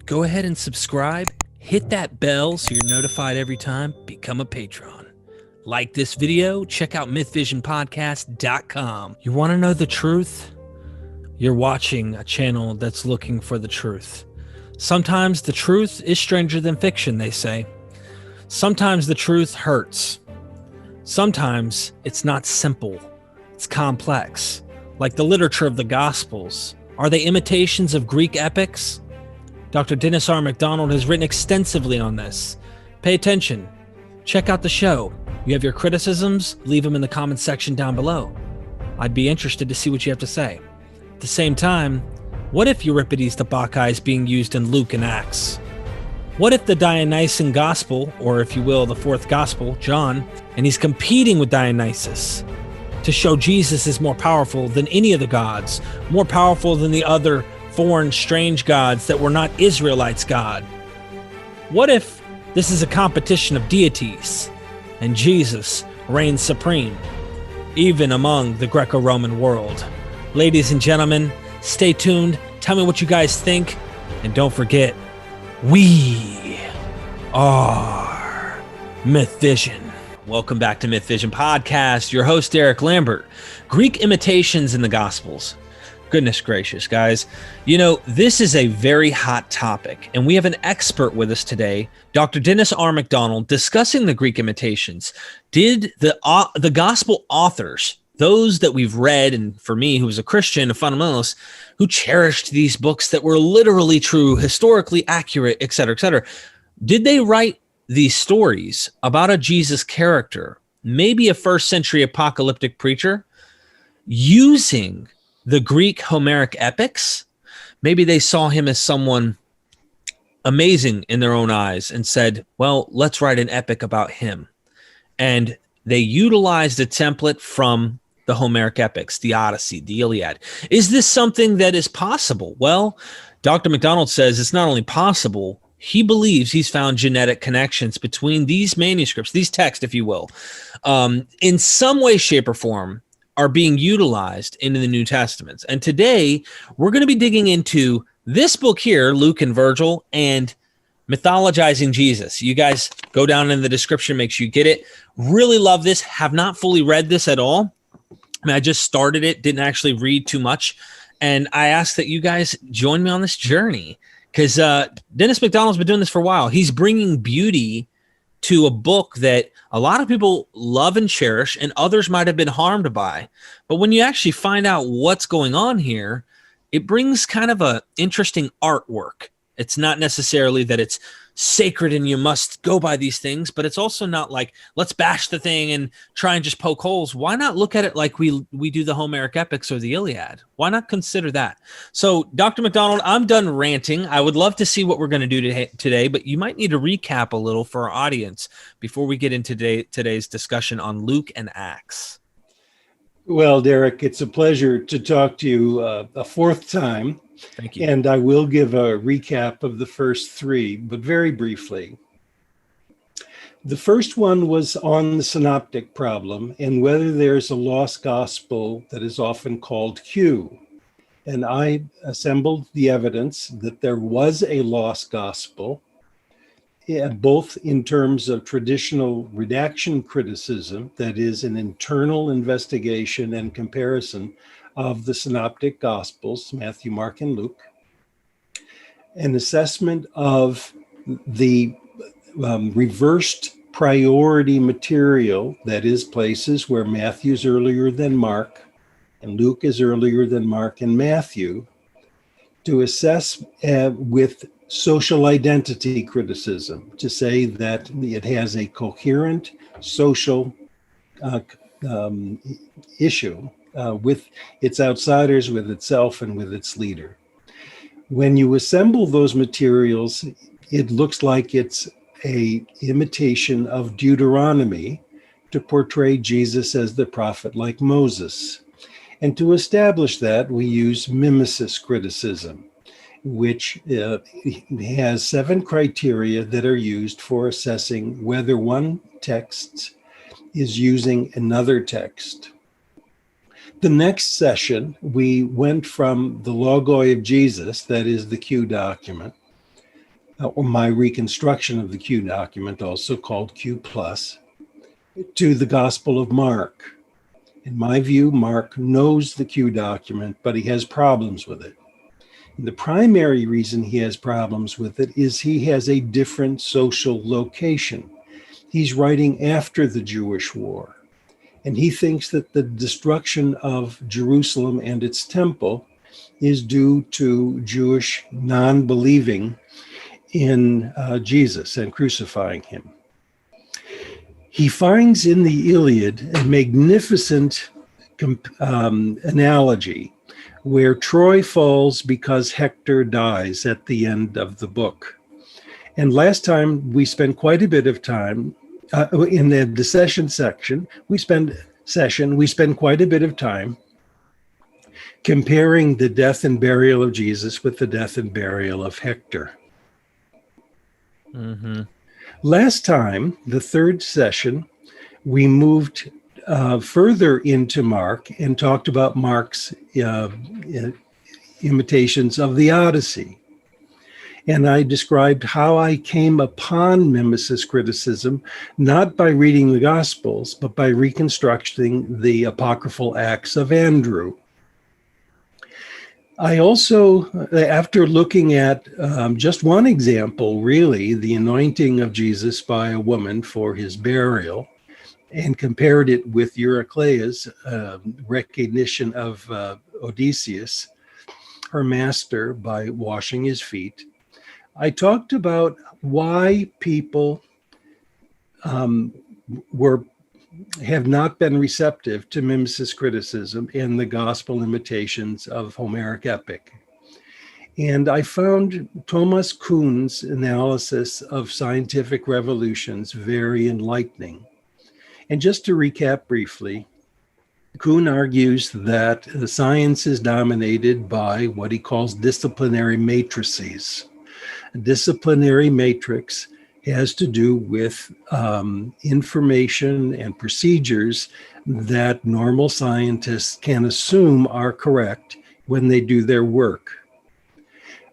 go ahead and subscribe. Hit that bell so you're notified every time. Become a patron. Like this video, check out MythVisionPodcast.com. You want to know the truth? You're watching a channel that's looking for the truth. Sometimes the truth is stranger than fiction, they say. Sometimes the truth hurts. Sometimes it's not simple. It's complex. Like the literature of the Gospels. Are they imitations of Greek epics? Dr. Dennis R. MacDonald has written extensively on this. Pay attention. Check out the show. You have your criticisms, leave them in the comment section down below. I'd be interested to see what you have to say. At the same time, what if Euripides the Bacchae is being used in Luke and Acts? What if the Dionysian Gospel, or if you will, the fourth Gospel, John, and he's competing with Dionysus to show Jesus is more powerful than any of the gods, more powerful than the other foreign, strange gods that were not Israelites' God? What if this is a competition of deities and Jesus reigns supreme, even among the Greco-Roman world? Ladies and gentlemen, stay tuned. Tell me what you guys think. And don't forget, we are MythVision. Welcome back to MythVision Podcast. Your host, Eric Lambert. Greek imitations in the Gospels. Goodness gracious, guys. You know, this is a very hot topic, and we have an expert with us today, Dr. Dennis R. MacDonald, discussing the Greek imitations. Did the Gospel authors, those that we've read, and for me, who was a Christian, a fundamentalist, who cherished these books that were literally true, historically accurate, etc., did they write these stories about a Jesus character, maybe a first century apocalyptic preacher, using the Greek Homeric epics? Maybe they saw him as someone amazing in their own eyes and said, well, let's write an epic about him. And they utilized a template from the Homeric epics, the Odyssey, the Iliad. Is this something that is possible? Well, Dr. MacDonald says it's not only possible, he believes he's found genetic connections between these manuscripts, these texts, if you will, in some way, shape, or form, are being utilized in the New Testaments. And today, we're going to be digging into this book here, Luke and Virgil, and mythologizing Jesus. You guys go down in the description, make sure you get it. Really love this. Have not fully read this at all. I mean, I just started it, didn't actually read too much. And I ask that you guys join me on this journey, because Dennis MacDonald's been doing this for a while. He's bringing beauty to a book that a lot of people love and cherish, and others might have been harmed by. But when you actually find out what's going on here, it brings kind of a interesting artwork. It's not necessarily that it's sacred and you must go by these things, but it's also not like, let's bash the thing and try and just poke holes. Why not look at it like we do the Homeric epics or the Iliad? Why not consider that? So, Dr. MacDonald, I'm done ranting. I would love to see what we're going to do today, but you might need to recap a little for our audience before we get into today's discussion on Luke and Acts. Well, Derek, it's a pleasure to talk to you a fourth time. Thank you. And I will give a recap of the first three, but very briefly. The first one was on the synoptic problem and whether there's a lost gospel that is often called Q. And I assembled the evidence that there was a lost gospel, both in terms of traditional redaction criticism, that is an internal investigation and comparison of the synoptic gospels, Matthew, Mark, and Luke, an assessment of the reversed priority material, that is places where Matthew's earlier than Mark and Luke is earlier than Mark and Matthew, to assess with social identity criticism, to say that it has a coherent social issue with its outsiders, with itself, and with its leader. When you assemble those materials, it looks like it's an imitation of Deuteronomy to portray Jesus as the prophet like Moses. And to establish that, we use mimesis criticism, which has 7 criteria that are used for assessing whether one text is using another text. The next session, we went from the logoi of Jesus, that is the Q document, or my reconstruction of the Q document, also called Q plus, to the Gospel of Mark. In my view, Mark knows the Q document, but he has problems with it. And the primary reason he has problems with it is he has a different social location. He's writing after the Jewish war, and he thinks that the destruction of Jerusalem and its temple is due to Jewish non-believing in Jesus and crucifying him. He finds in the Iliad a magnificent analogy where Troy falls because Hector dies at the end of the book. And last time we spent quite a bit of time in the session section. We spend quite a bit of time comparing the death and burial of Jesus with the death and burial of Hector. Mm-hmm. Last time, the third session, we moved further into Mark and talked about Mark's imitations of the Odyssey. And I described how I came upon mimesis criticism, not by reading the Gospels, but by reconstructing the apocryphal Acts of Andrew. I also, after looking at just one example, really, the anointing of Jesus by a woman for his burial, and compared it with Euryclea's recognition of Odysseus, her master, by washing his feet, I talked about why people have not been receptive to mimesis criticism in the gospel imitations of Homeric epic. And I found Thomas Kuhn's analysis of scientific revolutions very enlightening. And just to recap briefly, Kuhn argues that the science is dominated by what he calls disciplinary matrices. A disciplinary matrix has to do with information and procedures that normal scientists can assume are correct when they do their work.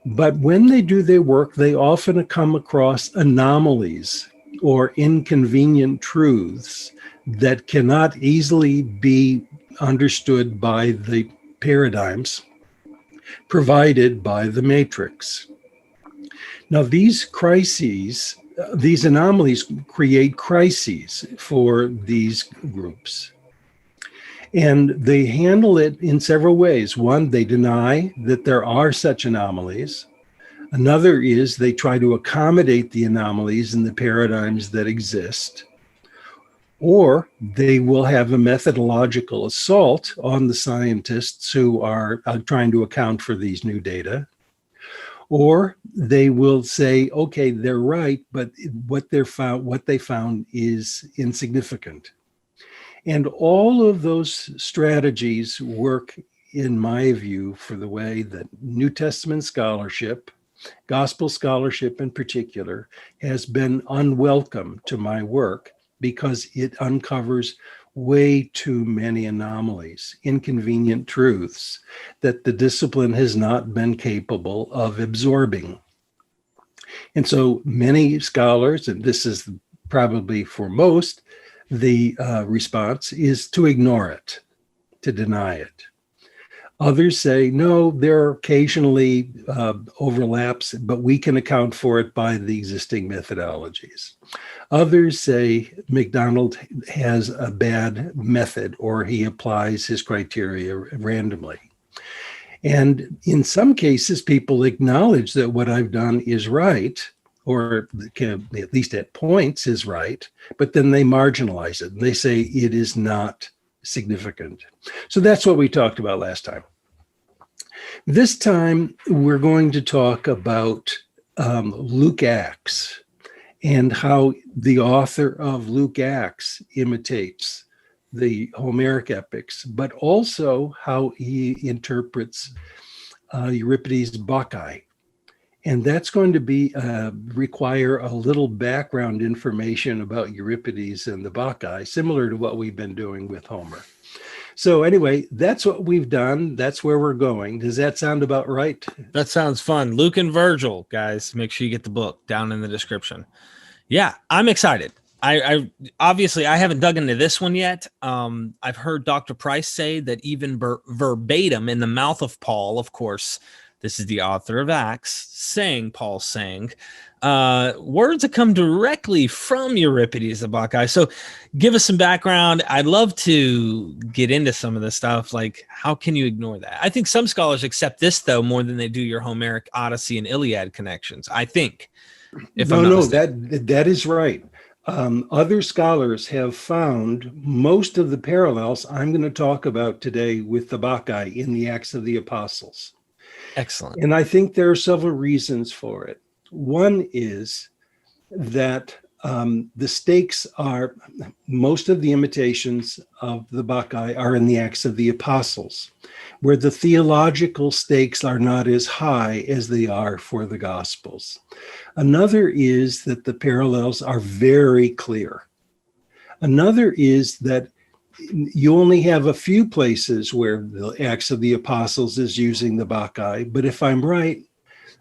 But when they do their work, they often come across anomalies or inconvenient truths that cannot easily be understood by the paradigms provided by the matrix. Now, these anomalies create crises for these groups. And they handle it in several ways. One, they deny that there are such anomalies. Another is they try to accommodate the anomalies in the paradigms that exist. Or they will have a methodological assault on the scientists who are trying to account for these new data. Or they will say, okay, they're right, but what they found is insignificant. And all of those strategies work, in my view, for the way that New Testament scholarship, gospel scholarship in particular, has been unwelcome to my work because it uncovers way too many anomalies, inconvenient truths that the discipline has not been capable of absorbing. And so many scholars, and this is probably for most, the response is to ignore it, to deny it. Others say, no, there are occasionally overlaps, but we can account for it by the existing methodologies. Others say MacDonald has a bad method, or he applies his criteria randomly. And in some cases, people acknowledge that what I've done is right, or can, at least at points is right, but then they marginalize it. They say it is not significant. So that's what we talked about last time. This time, we're going to talk about Luke Acts and how the author of Luke Acts imitates the Homeric epics, but also how he interprets Euripides' Bacchae. And that's going to be require a little background information about Euripides and the Bacchae, similar to what we've been doing with Homer. So anyway, that's what we've done. That's where we're going. Does that sound about right? That sounds fun. Luke and Virgil, guys, make sure you get the book down in the description. Yeah, I'm excited. I obviously I haven't dug into this one yet. I've heard Dr. Price say that even verbatim in the mouth of Paul, of course, this is the author of Acts, Paul saying, words that come directly from Euripides the Bacchae. So give us some background. I'd love to get into some of this stuff. Like, how can you ignore that? I think some scholars accept this, though, more than they do your Homeric Odyssey and Iliad connections, I think. That is right. Other scholars have found most of the parallels I'm going to talk about today with the Bacchae in the Acts of the Apostles. Excellent. And I think there are several reasons for it. One is that the stakes are, most of the imitations of the Bacchae are in the Acts of the Apostles, where the theological stakes are not as high as they are for the Gospels. Another is that the parallels are very clear. Another is that you only have a few places where the Acts of the Apostles is using the Bacchae, but if I'm right,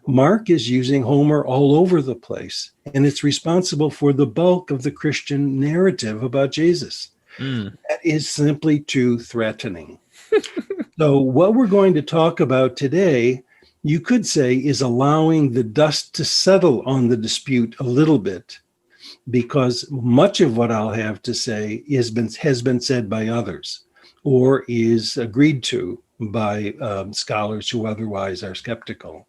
Mark is using Homer all over the place, and it's responsible for the bulk of the Christian narrative about Jesus. That is simply too threatening. So what we're going to talk about today, you could say, is allowing the dust to settle on the dispute a little bit, because much of what I'll have to say has been said by others, or is agreed to by scholars who otherwise are skeptical.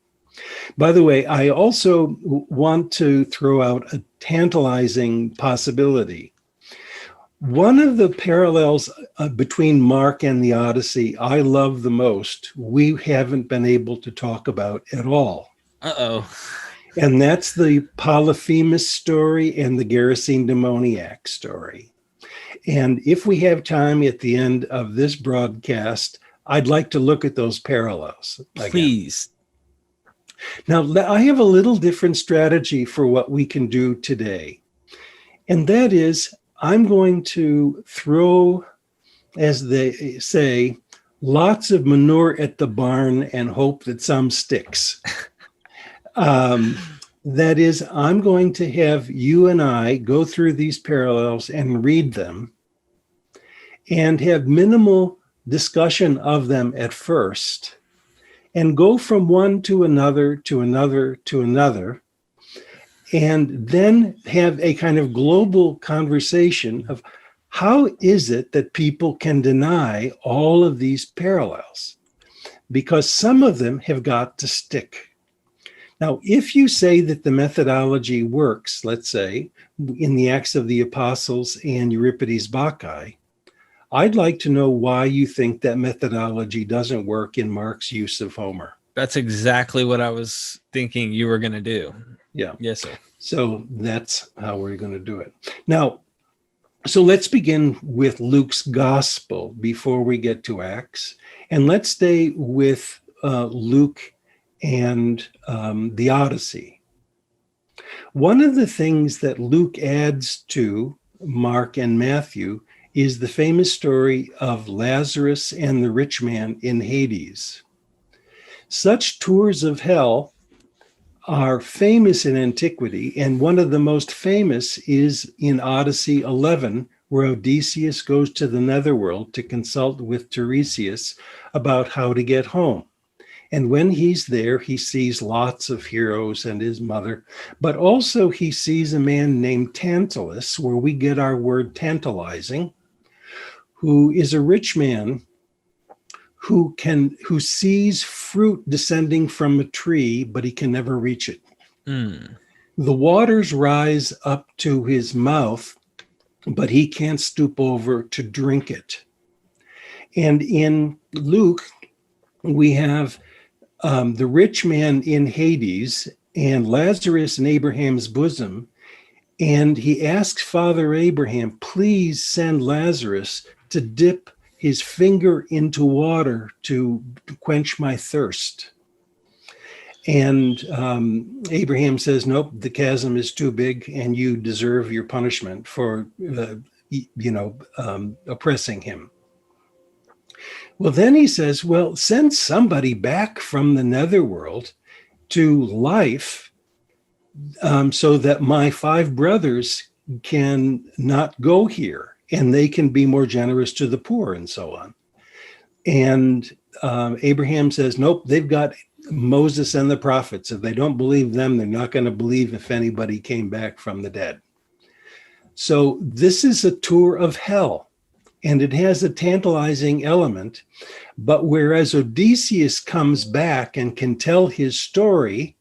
By the way, I also want to throw out a tantalizing possibility. One of the parallels between Mark and the Odyssey I love the most, we haven't been able to talk about at all. Uh-oh. And that's the Polyphemus story and the Gerasene demoniac story. And if we have time at the end of this broadcast, I'd like to look at those parallels again. Please. Now, I have a little different strategy for what we can do today. And that is, I'm going to throw, as they say, lots of manure at the barn and hope that some sticks. That is, I'm going to have you and I go through these parallels and read them and have minimal discussion of them at first, and go from one to another, to another, to another, and then have a kind of global conversation of how is it that people can deny all of these parallels? Because some of them have got to stick. Now, if you say that the methodology works, let's say, in the Acts of the Apostles and Euripides Bacchae, I'd like to know why you think that methodology doesn't work in Mark's use of Homer. That's exactly what I was thinking you were going to do. Yeah. Yes, sir. So that's how we're going to do it. Now, so let's begin with Luke's gospel before we get to Acts. And let's stay with Luke and the Odyssey. One of the things that Luke adds to Mark and Matthew is the famous story of Lazarus and the rich man in Hades. Such tours of hell are famous in antiquity, and one of the most famous is in Odyssey 11, where Odysseus goes to the netherworld to consult with Tiresias about how to get home. And when he's there, he sees lots of heroes and his mother, but also he sees a man named Tantalus, where we get our word tantalizing, who is a rich man who sees fruit descending from a tree, but he can never reach it. The waters rise up to his mouth, but he can't stoop over to drink it. And in Luke, we have the rich man in Hades and Lazarus in Abraham's bosom. And he asks Father Abraham, please send Lazarus to dip his finger into water to quench my thirst. And Abraham says, nope, the chasm is too big and you deserve your punishment for, oppressing him. Well, then he says, well, send somebody back from the netherworld to life so that my 5 brothers can not go here and they can be more generous to the poor and so on. And Abraham says, nope, they've got Moses and the prophets. If they don't believe them, they're not going to believe if anybody came back from the dead. So this is a tour of hell, and it has a tantalizing element. But whereas Odysseus comes back and can tell his story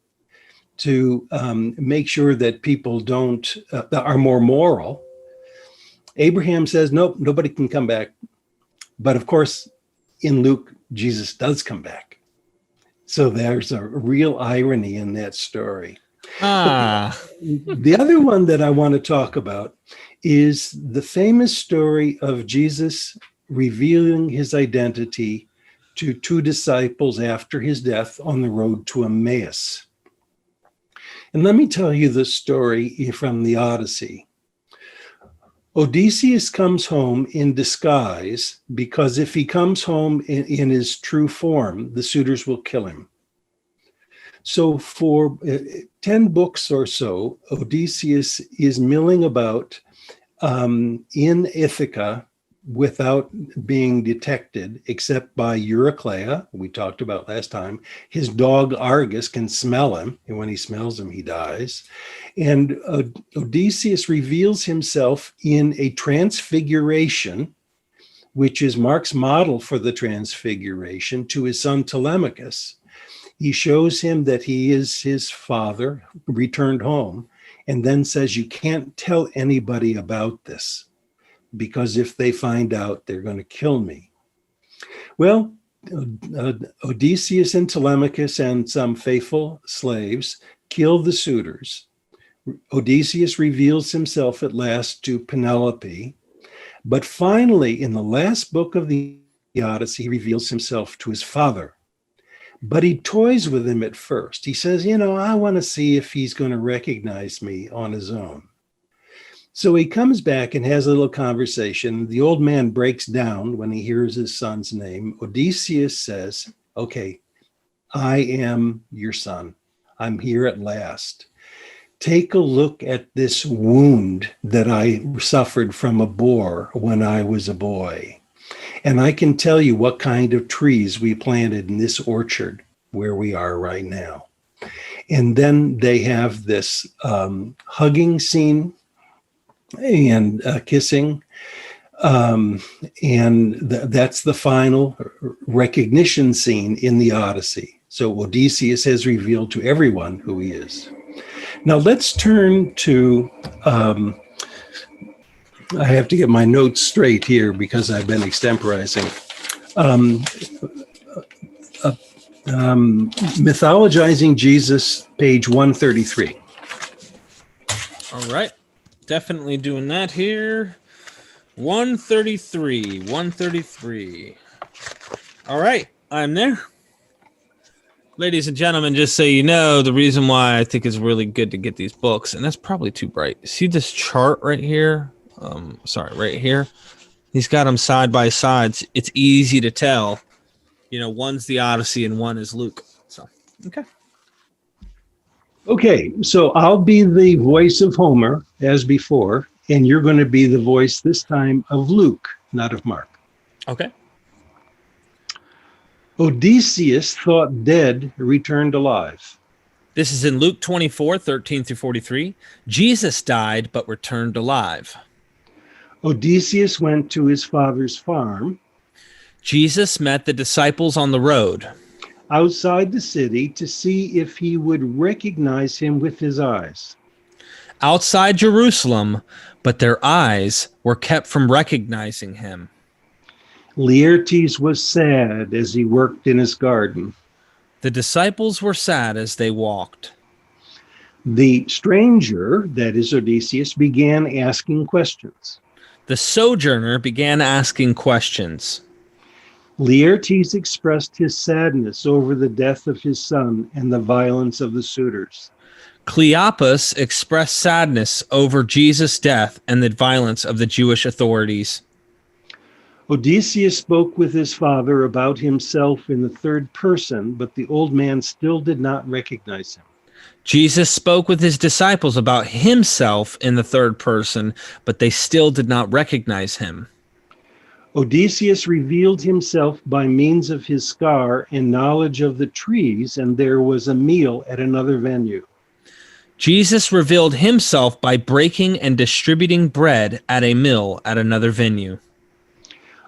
to make sure that people are more moral, Abraham says, nope, nobody can come back. But of course, in Luke, Jesus does come back. So there's a real irony in that story. The other one that I want to talk about is the famous story of Jesus revealing his identity to 2 disciples after his death on the road to Emmaus. And let me tell you the story from the Odyssey. Odysseus comes home in disguise because if he comes home in his true form, the suitors will kill him. So for 10 books or so, Odysseus is milling about in Ithaca without being detected, except by Eurycleia, we talked about last time. His dog Argus can smell him, and when he smells him, he dies. And Odysseus reveals himself in a transfiguration, which is Mark's model for the transfiguration, to his son Telemachus. He shows him that he is his father, returned home, and then says, you can't tell anybody about this, because if they find out, they're going to kill me. Well, Odysseus and Telemachus and some faithful slaves kill the suitors. Odysseus reveals himself at last to Penelope, but finally, in the last book of the Odyssey, he reveals himself to his father. But he toys with him at first. He says, I want to see if he's going to recognize me on his own. So he comes back and has a little conversation. The old man breaks down when he hears his son's name. Odysseus says, okay, I am your son. I'm here at last. Take a look at this wound that I suffered from a boar when I was a boy. And I can tell you what kind of trees we planted in this orchard where we are right now. And then they have this hugging scene and kissing. That's the final recognition scene in the Odyssey. So Odysseus has revealed to everyone who he is. Now let's turn to, I have to get my notes straight here because I've been extemporizing. Mythologizing Jesus, page 133. All right. Definitely doing that here. 133. All right. I'm there. Ladies and gentlemen, just so you know, the reason why I think it's really good to get these books, and that's probably too bright. See this chart right here? Right here. He's got them side by sides. It's easy to tell. One's the Odyssey and one is Luke. So, okay. Okay, so I'll be the voice of Homer as before, and you're going to be the voice this time of Luke, not of Mark. Okay. Odysseus, thought dead, returned alive. This is in Luke 24, 13 through 43. Jesus died, but returned alive. Odysseus went to his father's farm. Jesus met the disciples on the road outside the city to see if he would recognize him with his eyes. Outside Jerusalem, but their eyes were kept from recognizing him. Laertes was sad as he worked in his garden. The disciples were sad as they walked. The stranger, that is Odysseus, began asking questions. The sojourner began asking questions. Laertes expressed his sadness over the death of his son and the violence of the suitors. Cleopas expressed sadness over Jesus' death and the violence of the Jewish authorities. Odysseus spoke with his father about himself in the third person, but the old man still did not recognize him. Jesus spoke with his disciples about himself in the third person, but they still did not recognize him. Odysseus revealed himself by means of his scar and knowledge of the trees, and there was a meal at another venue. Jesus revealed himself by breaking and distributing bread at a meal at another venue.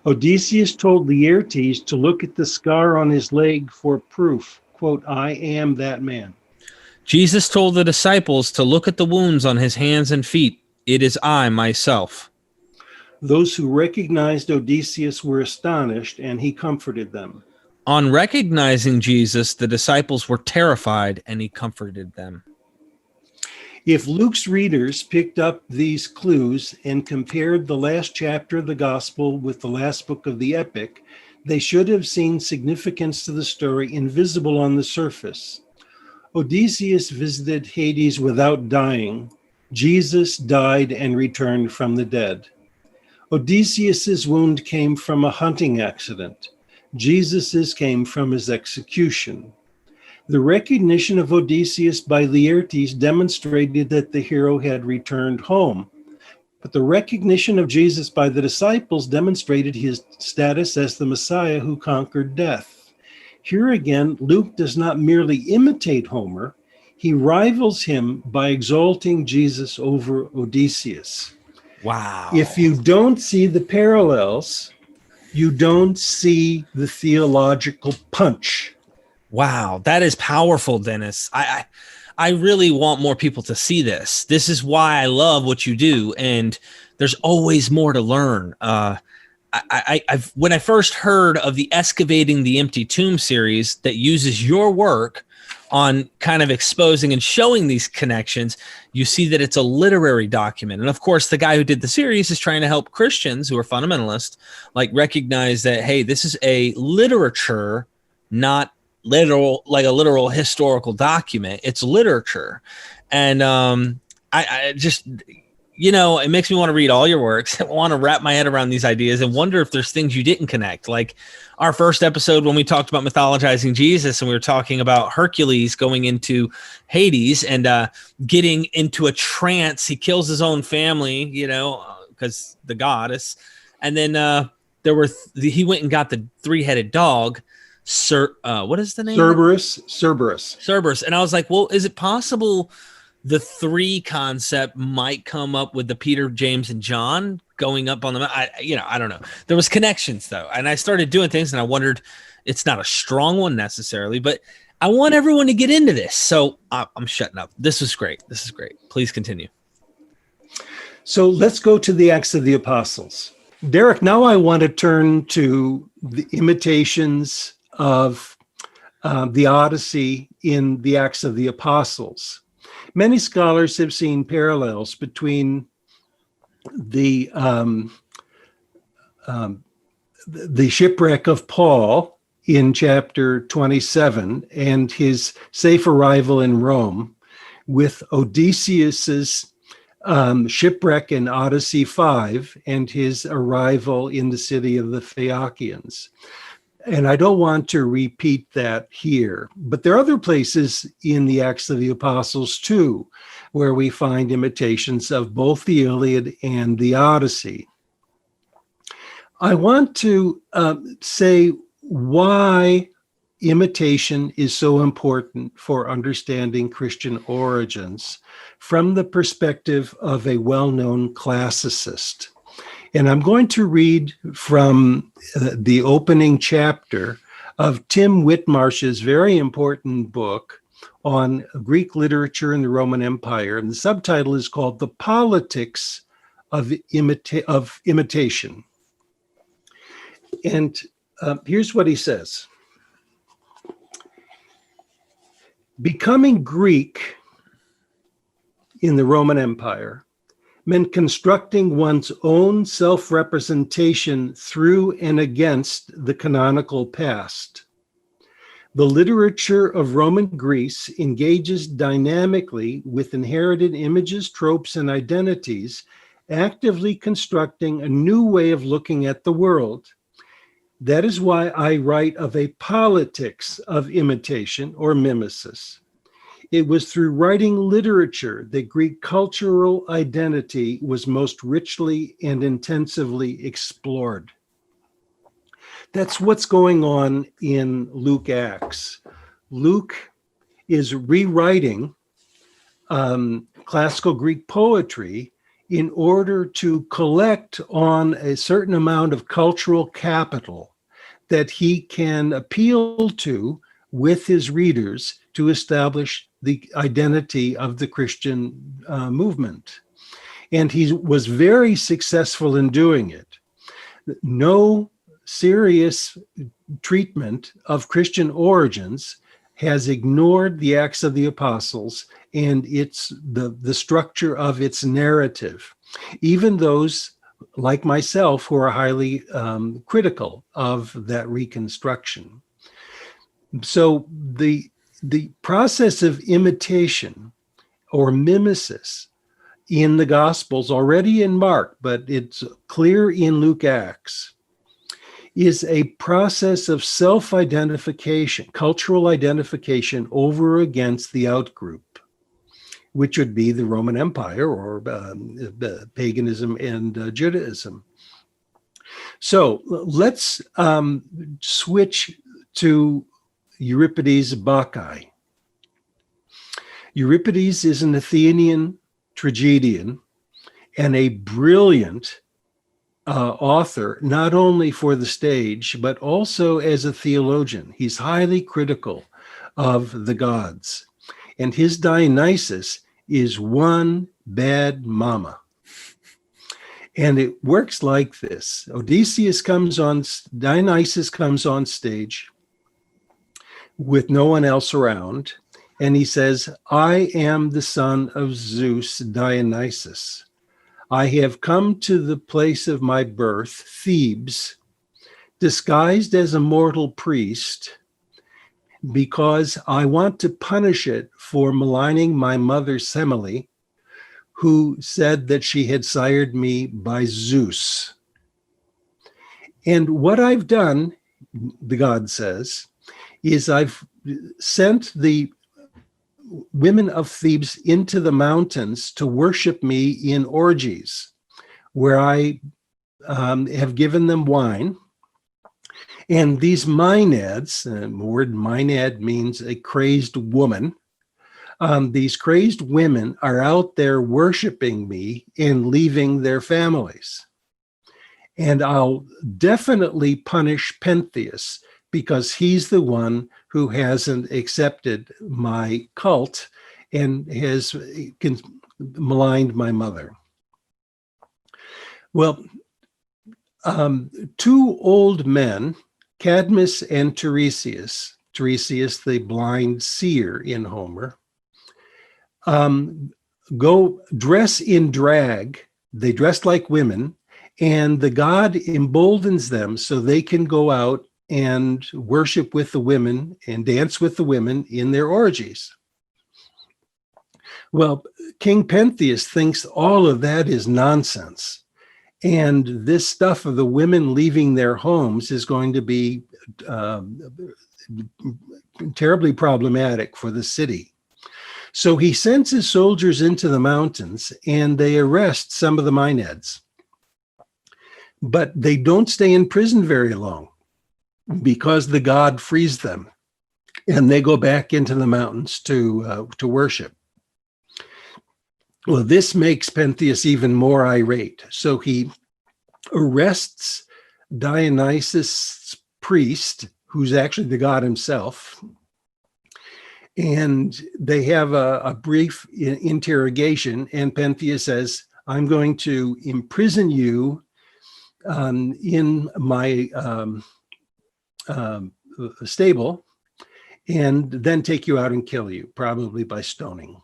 Odysseus told Laertes to look at the scar on his leg for proof. Quote, I am that man. Jesus told the disciples to look at the wounds on his hands and feet. It is I myself. Those who recognized Odysseus were astonished, and he comforted them. On recognizing Jesus, the disciples were terrified, and he comforted them. If Luke's readers picked up these clues and compared the last chapter of the gospel with the last book of the epic, they should have seen significance to the story invisible on the surface. Odysseus visited Hades without dying. Jesus died and returned from the dead. Odysseus's wound came from a hunting accident. Jesus's came from his execution. The recognition of Odysseus by Laertes demonstrated that the hero had returned home. But the recognition of Jesus by the disciples demonstrated his status as the Messiah who conquered death. Here again, Luke does not merely imitate Homer, he rivals him by exalting Jesus over Odysseus. Wow. If you don't see the parallels, you don't see the theological punch. Wow, that is powerful, Dennis. I really want more people to see this. This is why I love what you do, and there's always more to learn. When I first heard of the Excavating the Empty Tomb series that uses your work on kind of exposing and showing these connections, you see that it's a literary document. And of course, the guy who did the series is trying to help Christians who are fundamentalists, like, recognize that, hey, this is a literature, not literal, like a literal historical document. It's literature. And I just, you know, it makes me want to read all your works. I want to wrap my head around these ideas and wonder if there's things you didn't connect. Like our first episode when we talked about mythologizing Jesus, and we were talking about Hercules going into Hades and getting into a trance. He kills his own family, you know, because the goddess. And then he went and got the three-headed dog. What is the name? Cerberus. And I was like, well, is it possible the three concept might come up with the Peter, James, and John going up on the, I don't know. There was connections though. And I started doing things and I wondered, it's not a strong one necessarily, but I want everyone to get into this. So I'm shutting up. This is great. Please continue. So let's go to the Acts of the Apostles. Derek, now I want to turn to the imitations of the Odyssey in the Acts of the Apostles. Many scholars have seen parallels between the shipwreck of Paul in chapter 27 and his safe arrival in Rome with Odysseus's shipwreck in Odyssey 5 and his arrival in the city of the Phaeacians. And I don't want to repeat that here, but there are other places in the Acts of the Apostles too, where we find imitations of both the Iliad and the Odyssey. I want to say why imitation is so important for understanding Christian origins from the perspective of a well-known classicist. And I'm going to read from the opening chapter of Tim Whitmarsh's very important book on Greek literature in the Roman Empire. And the subtitle is called The Politics of Imitation. And here's what he says. Becoming Greek in the Roman Empire meant constructing one's own self-representation through and against the canonical past. The literature of Roman Greece engages dynamically with inherited images, tropes, and identities actively constructing a new way of looking at the world. That is why I write of a politics of imitation or mimesis. It was through writing literature that Greek cultural identity was most richly and intensively explored. That's what's going on in Luke Acts. Luke is rewriting classical Greek poetry in order to collect on a certain amount of cultural capital that he can appeal to with his readers to establish the identity of the Christian movement. And he was very successful in doing it. No serious treatment of Christian origins has ignored the Acts of the Apostles and the structure of its narrative. Even those like myself who are highly critical of that reconstruction. So the process of imitation or mimesis in the Gospels, already in Mark, but it's clear in Luke Acts, is a process of self-identification, cultural identification over against the outgroup, which would be the Roman Empire or paganism and Judaism. So let's switch to Euripides' Bacchae. Euripides is an Athenian tragedian and a brilliant author, not only for the stage, but also as a theologian. He's highly critical of the gods. And his Dionysus is one bad mama. And it works like this. Dionysus comes on stage with no one else around. And he says, I am the son of Zeus, Dionysus. I have come to the place of my birth, Thebes, disguised as a mortal priest, because I want to punish it for maligning my mother Semele, who said that she had sired me by Zeus. And what I've done, the god says, is I've sent the women of Thebes into the mountains to worship me in orgies, where I have given them wine. And these maenads, the word maenad means a crazed woman. These crazed women are out there worshiping me and leaving their families. And I'll definitely punish Pentheus because he's the one who hasn't accepted my cult and has maligned my mother. Well, two old men, Cadmus and Tiresias, the blind seer in Homer, go dress in drag. They dress like women, and the god emboldens them so they can go out and worship with the women and dance with the women in their orgies. Well, King Pentheus thinks all of that is nonsense. And this stuff of the women leaving their homes is going to be terribly problematic for the city. So he sends his soldiers into the mountains and they arrest some of the maenads. But they don't stay in prison very long, because the god frees them and they go back into the mountains to worship. Well, this makes Pentheus even more irate. So he arrests Dionysus' priest, who's actually the god himself. And they have a brief interrogation. And Pentheus says, I'm going to imprison you in my stable, and then take you out and kill you, probably by stoning.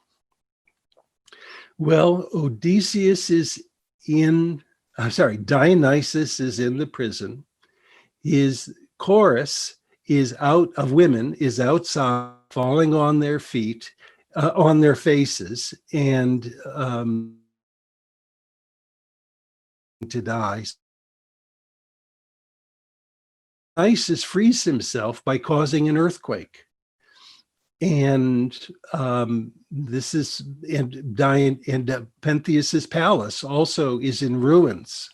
Well, Dionysus is in the prison. His chorus is outside, falling on their feet, on their faces, and to die. Dionysus frees himself by causing an earthquake. And this is, and Pentheus's palace also is in ruins.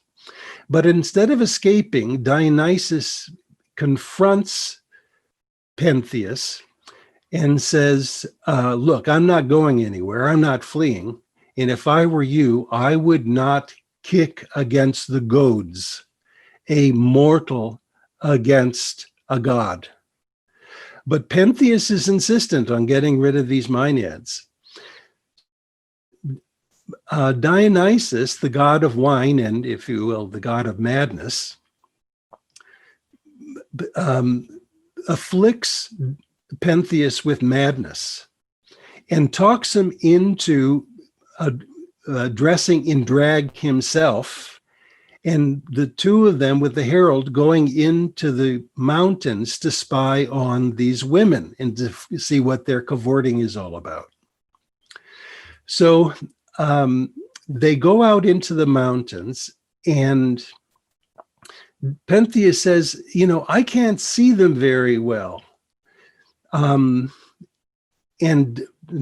But instead of escaping, Dionysus confronts Pentheus and says, look, I'm not going anywhere. I'm not fleeing. And if I were you, I would not kick against the goads, a mortal against a god. But Pentheus is insistent on getting rid of these maenads. Dionysus, the god of wine, and if you will, the god of madness, afflicts Pentheus with madness and talks him into dressing in drag himself, and the two of them with the herald going into the mountains to spy on these women and to see what their cavorting is all about. So they go out into the mountains, and Pentheus says, you know, I can't see them very well. And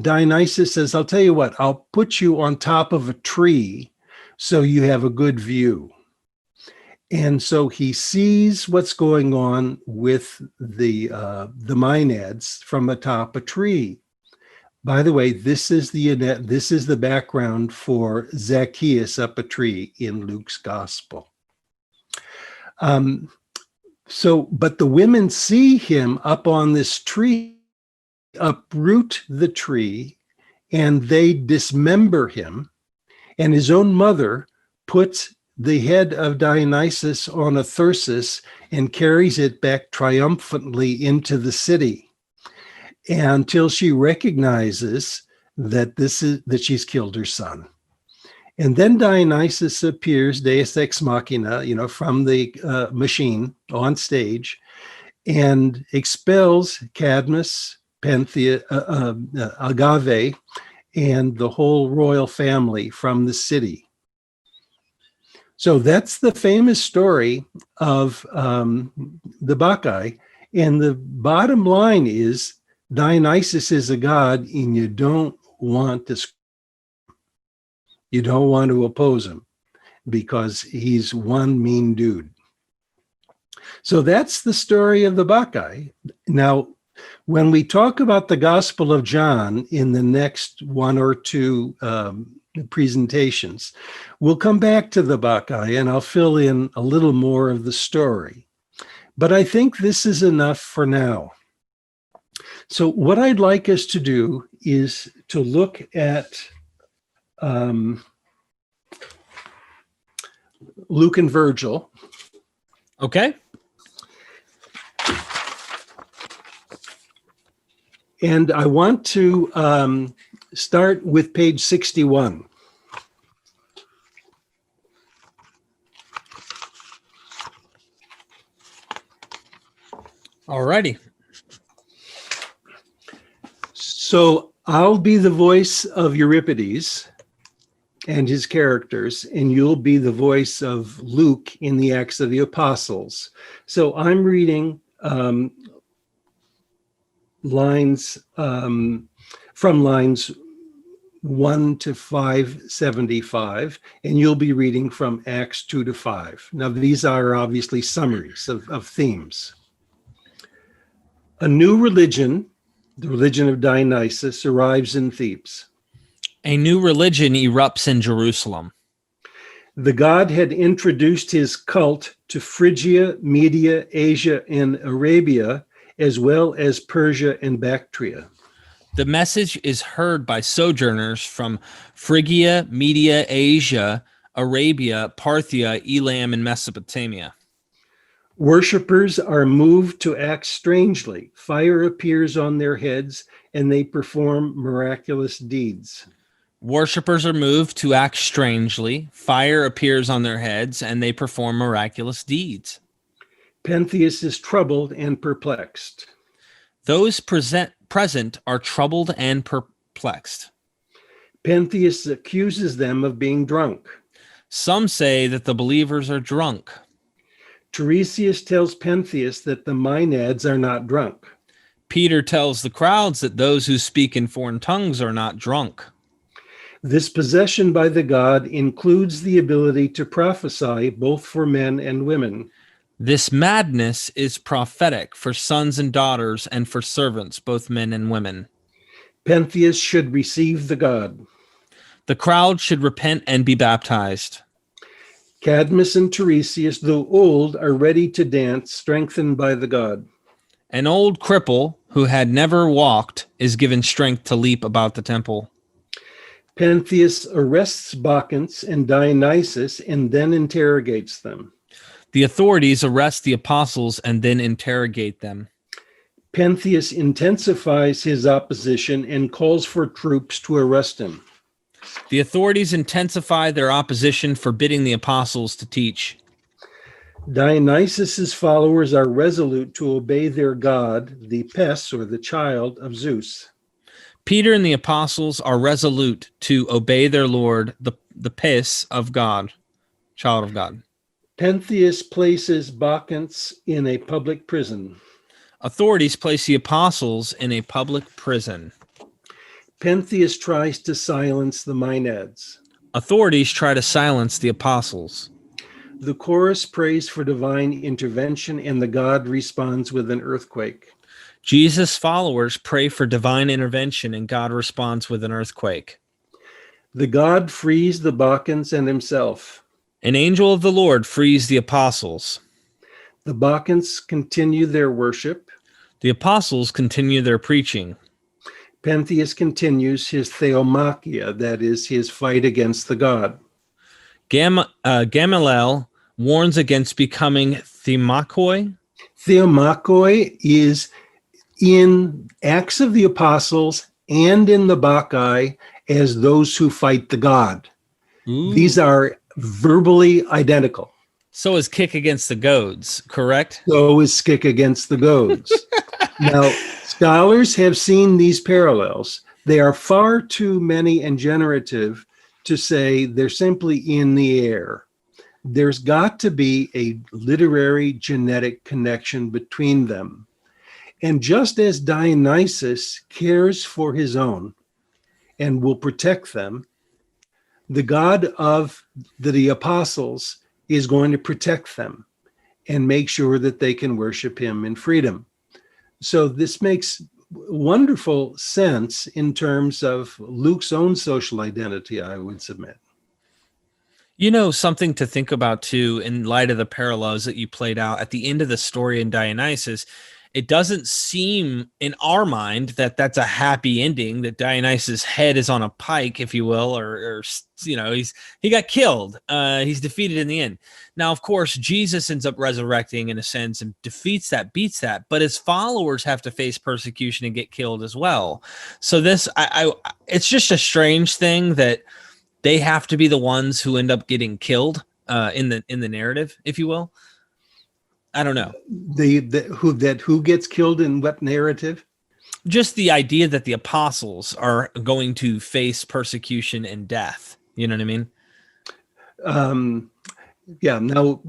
Dionysus says, I'll tell you what, I'll put you on top of a tree so you have a good view. And so he sees what's going on with the maenads from atop a tree. By the way, this is the background for Zacchaeus up a tree in Luke's gospel. But the women see him up on this tree, uproot the tree, and they dismember him. And his own mother puts the head of Dionysus on a thyrsus and carries it back triumphantly into the city until she recognizes that she's killed her son. And then Dionysus appears, Deus ex machina, you know, from the machine on stage, and expels Cadmus, Pentheus, Agave, and the whole royal family from the city. So that's the famous story of the Bacchae. And the bottom line is Dionysus is a god, and you don't want to oppose him because he's one mean dude. So that's the story of the Bacchae. Now, when we talk about the Gospel of John in the next one or two presentations, we'll come back to the Bacchae and I'll fill in a little more of the story. But I think this is enough for now. So what I'd like us to do is to look at Luke and Virgil. Okay. And I want to start with page 61. All righty. So I'll be the voice of Euripides and his characters, and you'll be the voice of Luke in the Acts of the Apostles. So I'm reading lines from lines 1 to 575, and you'll be reading from Acts 2 to 5. Now, these are obviously summaries of themes. A new religion, the religion of Dionysus, arrives in Thebes. A new religion erupts in Jerusalem. The god had introduced his cult to Phrygia, Media, Asia, and Arabia, as well as Persia and Bactria. The message is heard by sojourners from Phrygia, Media, Asia, Arabia, Parthia, Elam, and Mesopotamia. Worshippers are moved to act strangely. Fire appears on their heads, and they perform miraculous deeds. Worshippers are moved to act strangely. Fire appears on their heads, and they perform miraculous deeds. Pentheus is troubled and perplexed. Those present are troubled and perplexed. Pentheus accuses them of being drunk. Some say that the believers are drunk. Tiresias tells Pentheus that the Maenads are not drunk. Peter tells the crowds that those who speak in foreign tongues are not drunk. This possession by the god includes the ability to prophesy both for men and women. This madness is prophetic for sons and daughters and for servants, both men and women. Pentheus should receive the god. The crowd should repent and be baptized. Cadmus and Tiresias, though old, are ready to dance, strengthened by the god. An old cripple who had never walked is given strength to leap about the temple. Pentheus arrests Bacchus and Dionysus and then interrogates them. The authorities arrest the apostles and then interrogate them. Pentheus intensifies his opposition and calls for troops to arrest him. The authorities intensify their opposition, forbidding the apostles to teach. Dionysus's followers are resolute to obey their god, the Pes, or the child of Zeus. Peter and the apostles are resolute to obey their Lord, the Pes of God, child of God. Pentheus places Bacchus in a public prison. Authorities place the apostles in a public prison. Pentheus tries to silence the Maenads. Authorities try to silence the apostles. The chorus prays for divine intervention, and the god responds with an earthquake. Jesus' followers pray for divine intervention, and God responds with an earthquake. The god frees the Bacchans and himself. An angel of the Lord frees the apostles. The Bacchans continue their worship. The apostles continue their preaching. Pentheus continues his theomachia, that is, his fight against the god. Gamaliel warns against becoming themachoi. Theomachoi is in Acts of the Apostles and in the Bacchae as those who fight the god. Ooh. These are verbally identical. So is kick against the goads, correct? So is kick against the goads. Now, scholars have seen these parallels. They are far too many and generative to say they're simply in the air. There's got to be a literary genetic connection between them. And just as Dionysus cares for his own and will protect them, the God of the apostles is going to protect them and make sure that they can worship him in freedom. So this makes wonderful sense in terms of Luke's own social identity, I would submit. You know, something to think about too, in light of the parallels that you played out at the end of the story in Dionysus, it doesn't seem in our mind that that's a happy ending, that Dionysus' head is on a pike, if you will, or you know, he got killed. He's defeated in the end. Now, of course, Jesus ends up resurrecting in a sense and defeats that, beats that, but his followers have to face persecution and get killed as well. So this, it's just a strange thing that they have to be the ones who end up getting killed in the narrative, if you will. I don't know. Who gets killed in what narrative? Just the idea that the apostles are going to face persecution and death. You know what I mean? Yeah. Now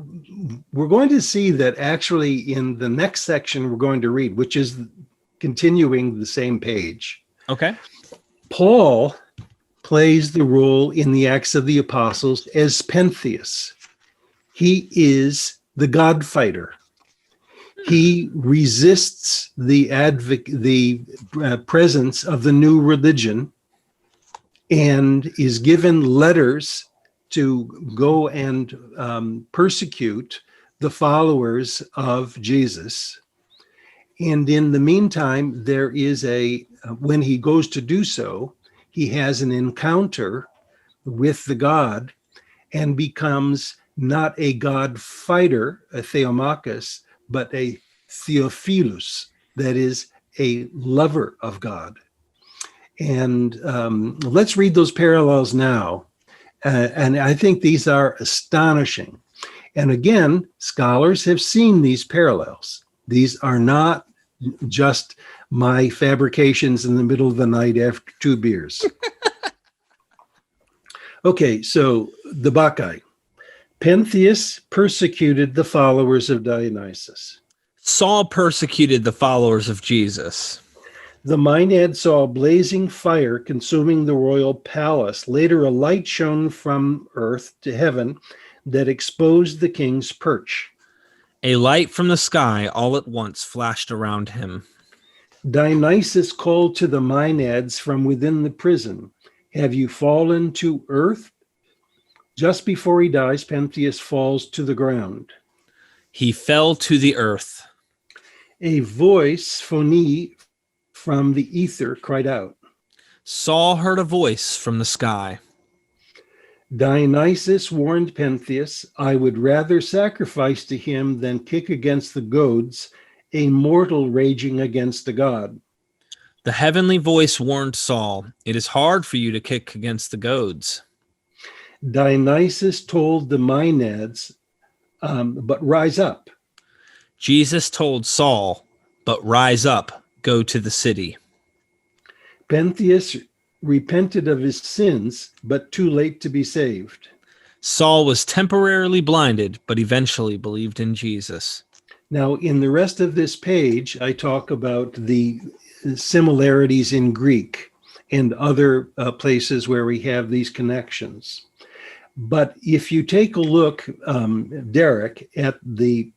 we're going to see that actually in the next section we're going to read, which is continuing the same page. Okay. Paul plays the role in the Acts of the Apostles as Pentheus. He is the God fighter. He resists the presence of the new religion and is given letters to go and persecute the followers of Jesus. And in the meantime, there is when he goes to do so, he has an encounter with the God and becomes not a God fighter, a theomachus, but a Theophilus, that is a lover of God. And let's read those parallels now. And I think these are astonishing. And again, scholars have seen these parallels. These are not just my fabrications in the middle of the night after 2 beers. Okay, so the Bacchae. Pentheus persecuted the followers of Dionysus. Saul persecuted the followers of Jesus. The Maenad saw a blazing fire consuming the royal palace. Later, a light shone from earth to heaven that exposed the king's perch. A light from the sky all at once flashed around him. Dionysus called to the Maenads from within the prison, "Have you fallen to earth?" Just before he dies, Pentheus falls to the ground. He fell to the earth. A voice, phoni, from the ether cried out. Saul heard a voice from the sky. Dionysus warned Pentheus, "I would rather sacrifice to him than kick against the goads, a mortal raging against a god." The heavenly voice warned Saul, "It is hard for you to kick against the goads." Dionysus told the Maenads, but rise up. Jesus told Saul, "But rise up, go to the city." Pentheus repented of his sins, but too late to be saved. Saul was temporarily blinded, but eventually believed in Jesus. Now, in the rest of this page, I talk about the similarities in Greek and other places where we have these connections. But if you take a look, Derek, at the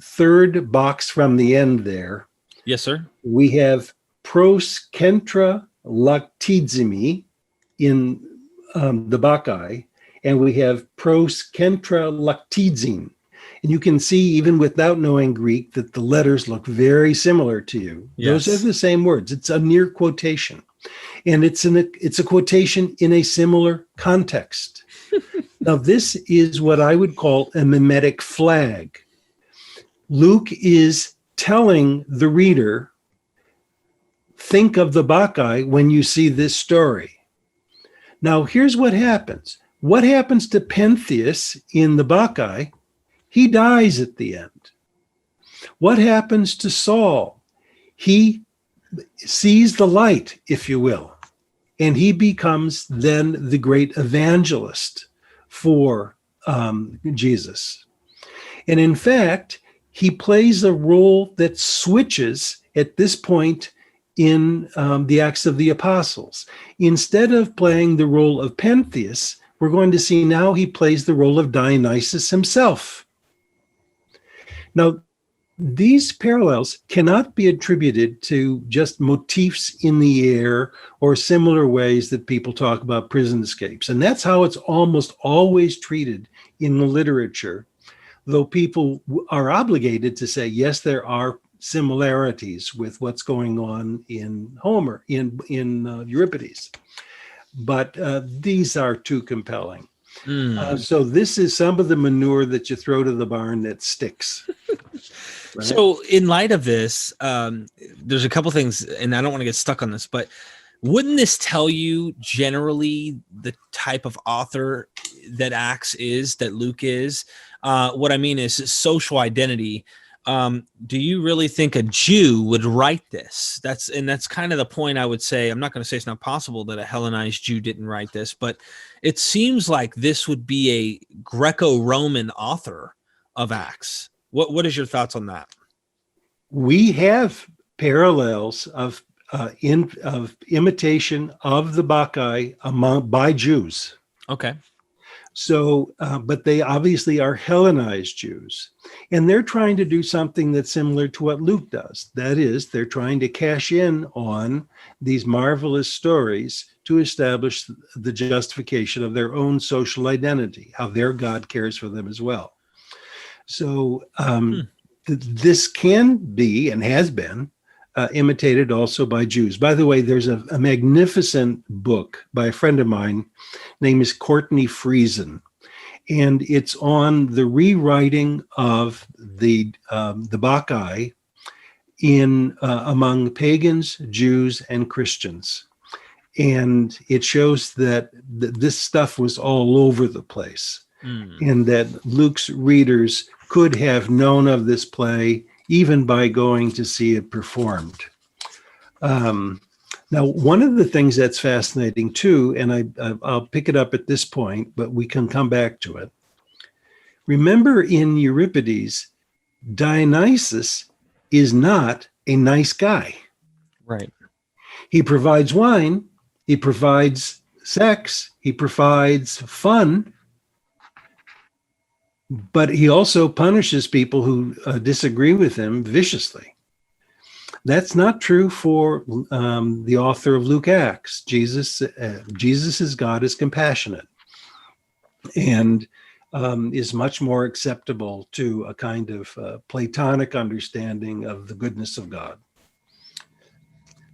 third box from the end there, Yes, sir. we have pros kentra lactizimi in the Bacchae, and we have pros kentra lactizin. And you can see, even without knowing Greek, that the letters look very similar to you. Yes. Those are the same words. It's a near quotation. And it's a quotation in a similar context. Now, this is what I would call a mimetic flag. Luke is telling the reader, think of the Bacchae when you see this story. Now, here's what happens. What happens to Pentheus in the Bacchae? He dies at the end. What happens to Saul? He sees the light, if you will, and he becomes then the great evangelist for Jesus. And in fact, he plays a role that switches at this point in the Acts of the Apostles. Instead of playing the role of Pentheus, we're going to see now he plays the role of Dionysus himself. Now, these parallels cannot be attributed to just motifs in the air or similar ways that people talk about prison escapes. And that's how it's almost always treated in the literature, though people are obligated to say, yes, there are similarities with what's going on in Homer, in Euripides. But these are too compelling. So this is some of the manure that you throw to the barn that sticks. Right? So in light of this, there's a couple things, and I don't want to get stuck on this, but wouldn't this tell you generally the type of author that Acts is, that Luke is? What I mean is social identity. Do you really think a Jew would write this? That's kind of the point I would say. I'm not going to say it's not possible that a Hellenized Jew didn't write this, but it seems like this would be a Greco-Roman author of Acts. What is your thoughts on that? We have parallels of imitation of the Bacchae by Jews. Okay. So, but they obviously are Hellenized Jews, and they're trying to do something that's similar to what Luke does. That is, they're trying to cash in on these marvelous stories to establish the justification of their own social identity, how their God cares for them as well. So this can be and has been imitated also by Jews. By the way, there's a magnificent book by a friend of mine named is Courtney Friesen, and it's on the rewriting of the Bacchae in among pagans, Jews, and Christians. And it shows that this stuff was all over the place, and that Luke's readers could have known of this play even by going to see it performed. Now, one of the things that's fascinating too, and I'll pick it up at this point, but we can come back to it. Remember, in Euripides, Dionysus is not a nice guy. Right. He provides wine, he provides sex, he provides fun, but he also punishes people who disagree with him viciously. That's not true for the author of Luke Acts. Jesus's God is compassionate and is much more acceptable to a kind of Platonic understanding of the goodness of God.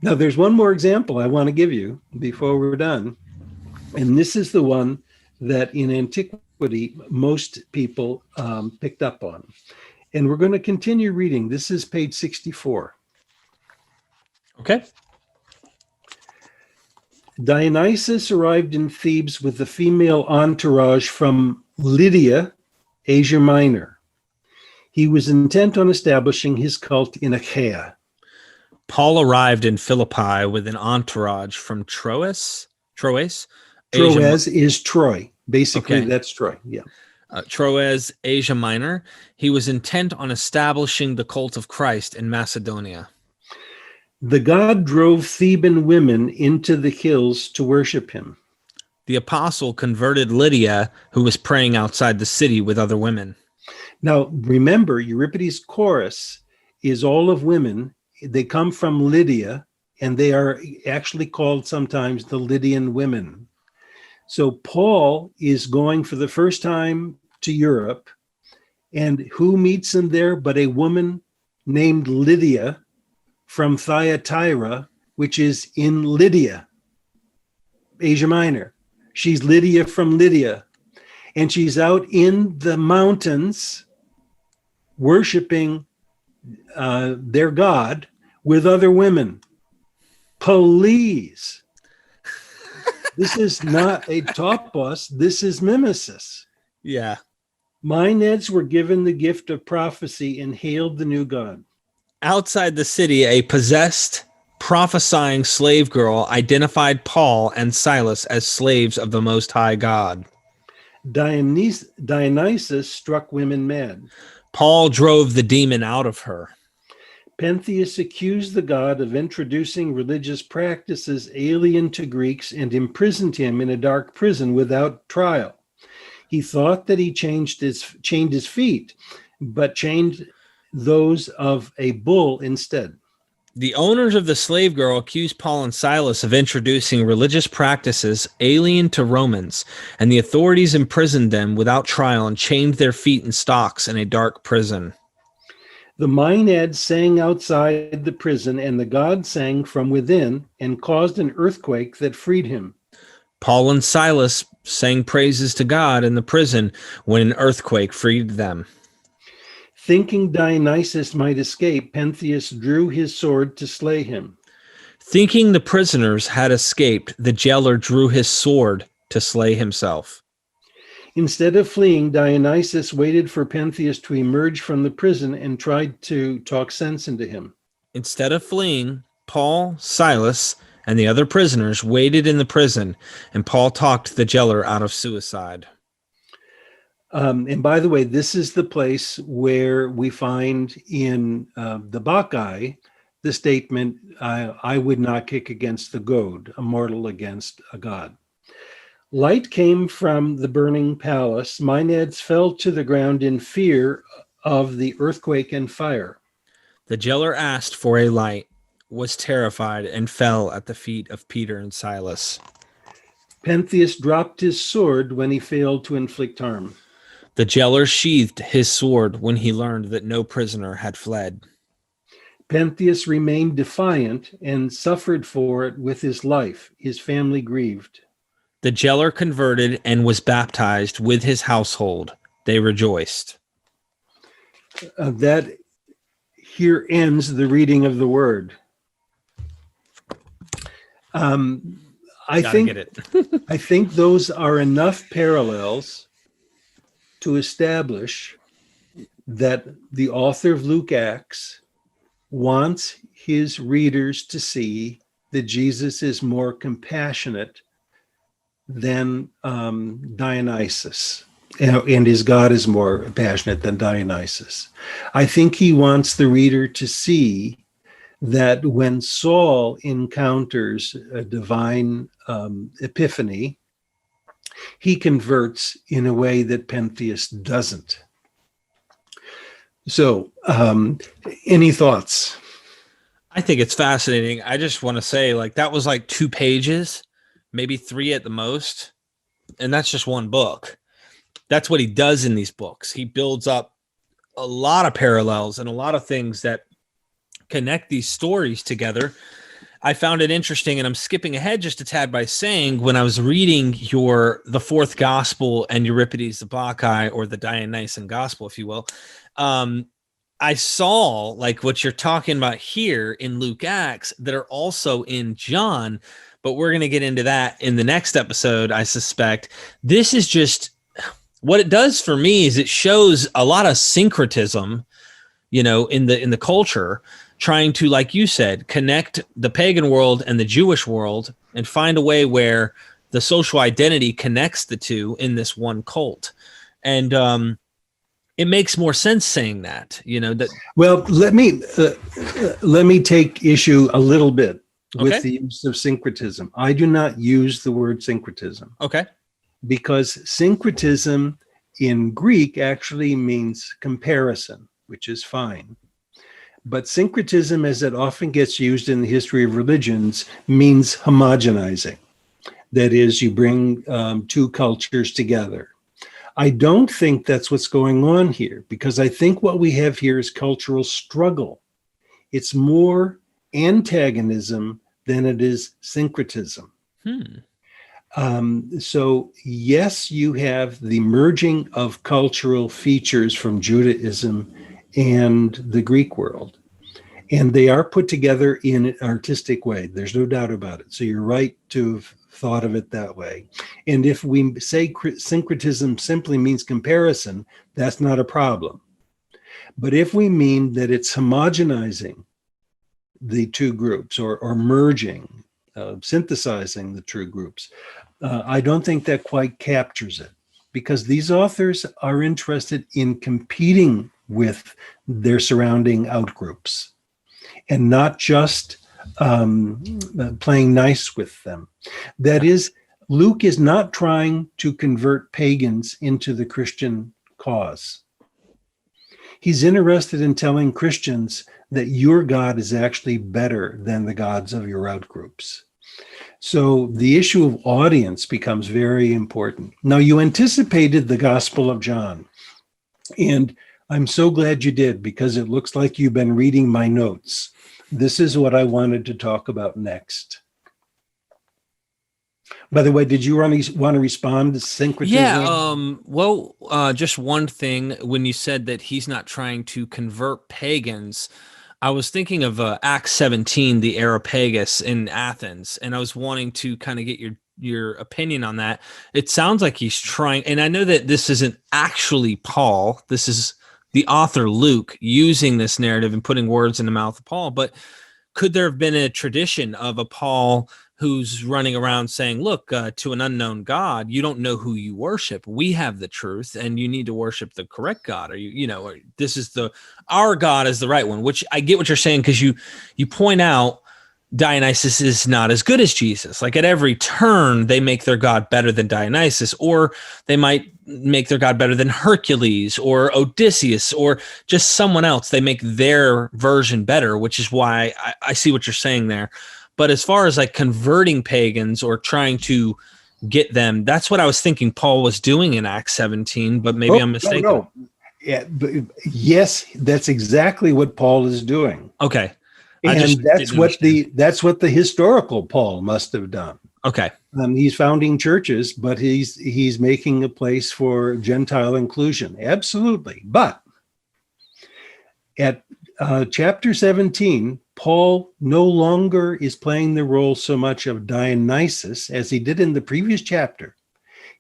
Now, there's one more example I want to give you before we're done. And this is the one that in antiquity, most people picked up on. And we're going to continue reading. This is page 64. Okay. Dionysus arrived in Thebes with a female entourage from Lydia, Asia Minor. He was intent on establishing his cult in Achaia. Paul arrived in Philippi with an entourage from Troas. Troas is Troy. Basically, Okay. That's Troy. Yeah. Troas, Asia Minor. He was intent on establishing the cult of Christ in Macedonia. The god drove Theban women into the hills to worship him. The apostle converted Lydia, who was praying outside the city with other women. Now, remember, Euripides' chorus is all of women. They come from Lydia, and they are actually called sometimes the Lydian women. So Paul is going for the first time to Europe, and who meets him there but a woman named Lydia from Thyatira, which is in Lydia, Asia Minor. She's Lydia from Lydia, and she's out in the mountains worshiping their god with other women. Please. This is not a topos. This is mimesis. Yeah. Maenads were given the gift of prophecy and hailed the new god. Outside the city, a possessed, prophesying slave girl identified Paul and Silas as slaves of the Most High God. Dionysus struck women mad. Paul drove the demon out of her. Pentheus accused the god of introducing religious practices alien to Greeks and imprisoned him in a dark prison without trial. He thought that he chained his feet, but chained those of a bull instead. The owners of the slave girl accused Paul and Silas of introducing religious practices alien to Romans, and the authorities imprisoned them without trial and chained their feet in stocks in a dark prison. The Maenads sang outside the prison, and the god sang from within and caused an earthquake that freed him. Paul and Silas sang praises to God in the prison when an earthquake freed them. Thinking Dionysus might escape, Pentheus drew his sword to slay him. Thinking the prisoners had escaped, the jailer drew his sword to slay himself. Instead of fleeing, Dionysus waited for Pentheus to emerge from the prison and tried to talk sense into him. Instead of fleeing, Paul, Silas, and the other prisoners waited in the prison, and Paul talked the jailer out of suicide. And by the way, this is the place where we find in the Bacchae the statement, I would not kick against the goad, a mortal against a god. Light came from the burning palace. Maenads fell to the ground in fear of the earthquake and fire. The jailer asked for a light, was terrified, and fell at the feet of Peter and Silas. Pentheus dropped his sword when he failed to inflict harm. The jailer sheathed his sword when he learned that no prisoner had fled. Pentheus remained defiant and suffered for it with his life. His family grieved. The jailer converted and was baptized with his household. They rejoiced. That here ends the reading of the word. I think those are enough parallels to establish that the author of Luke Acts wants his readers to see that Jesus is more compassionate than Dionysus. and his God is more passionate than Dionysus. I think he wants the reader to see that when Saul encounters a divine epiphany, he converts in a way that Pentheus doesn't. So, any thoughts? I think it's fascinating. I just want to say, like, that was like 2 pages, maybe 3 at the most. And that's just one book. That's what he does in these books. He builds up a lot of parallels and a lot of things that connect these stories together. I found it interesting, and I'm skipping ahead just a tad by saying, when I was reading the 4th gospel and Euripides the Bacchae, or the Dionysian gospel, if you will, I saw like what you're talking about here in Luke Acts that are also in John, but we're going to get into that in the next episode, I suspect. This is just what it does for me is it shows a lot of syncretism, in the culture, trying to, like you said, connect the pagan world and the Jewish world and find a way where the social identity connects the two in this one cult. And, it makes more sense saying that, that. Well, let me take issue a little bit with the use of syncretism. I do not use the word syncretism. Okay. Because syncretism in Greek actually means comparison, which is fine. But syncretism, as it often gets used in the history of religions, means homogenizing. That is, you bring 2 cultures together. I don't think that's what's going on here, because I think what we have here is cultural struggle. It's more antagonism than it is syncretism. So yes, you have the merging of cultural features from Judaism and the Greek world, and they are put together in an artistic way. There's no doubt about it. So you're right to have thought of it that way. And if we say syncretism simply means comparison, that's not a problem. But if we mean that it's homogenizing the 2 groups, or merging, synthesizing the 2 groups, I don't think that quite captures it, because these authors are interested in competing with their surrounding outgroups and not just playing nice with them. That is, Luke is not trying to convert pagans into the Christian cause. He's interested in telling Christians that your God is actually better than the gods of your outgroups. So the issue of audience becomes very important. Now, you anticipated the Gospel of John, and I'm so glad you did, because it looks like you've been reading my notes. This is what I wanted to talk about next. By the way, did you want to respond to syncretism? Yeah, just one thing. When you said that he's not trying to convert pagans, I was thinking of Acts 17, the Areopagus in Athens, and I was wanting to kind of get your opinion on that. It sounds like he's trying, and I know that this isn't actually Paul. This is the author Luke using this narrative and putting words in the mouth of Paul, but could there have been a tradition of a Paul who's running around saying, look, to an unknown God, you don't know who you worship. We have the truth, and you need to worship the correct God. Or this is our God is the right one, which I get what you're saying, because you point out Dionysus is not as good as Jesus. Like, at every turn, they make their God better than Dionysus, or they might make their God better than Hercules or Odysseus or just someone else. They make their version better, which is why I see what you're saying there. But as far as like converting pagans or trying to get them, that's what I was thinking Paul was doing in Acts 17, but maybe I'm mistaken. No. Yeah, but yes, that's exactly what Paul is doing. Okay. And that's what the historical Paul must have done. Okay. He's founding churches, but he's making a place for Gentile inclusion. Absolutely. But at chapter 17, Paul no longer is playing the role so much of Dionysus as he did in the previous chapter.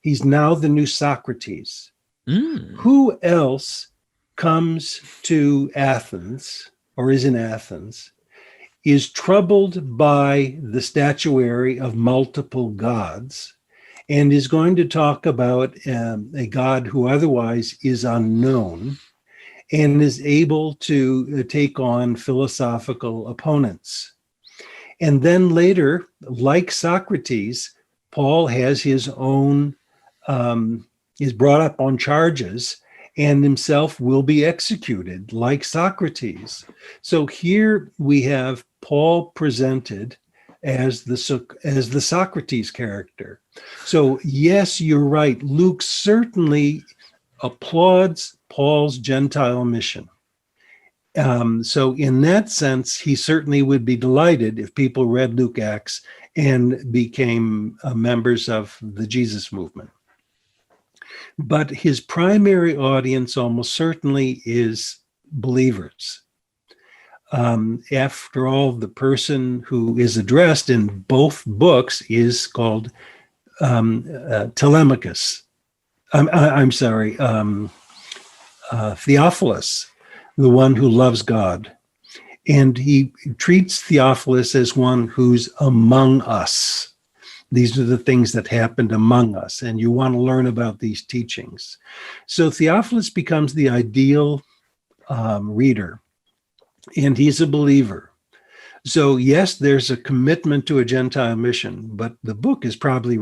He's now the new Socrates. Who else comes to Athens, or is in Athens, is troubled by the statuary of multiple gods, and is going to talk about a God who otherwise is unknown and is able to take on philosophical opponents. And then later, like Socrates, Paul has his own, is brought up on charges and himself will be executed like Socrates. So here we have Paul presented as the Socrates character. So yes, you're right. Luke certainly applauds Paul's Gentile mission. So in that sense, he certainly would be delighted if people read Luke Acts and became members of the Jesus movement. But his primary audience almost certainly is believers. After all, the person who is addressed in both books is called Telemachus. Theophilus, the one who loves God. And he treats Theophilus as one who's among us. These are the things that happened among us, and you want to learn about these teachings. So Theophilus becomes the ideal reader, and he's a believer. So yes, there's a commitment to a Gentile mission, but the book is probably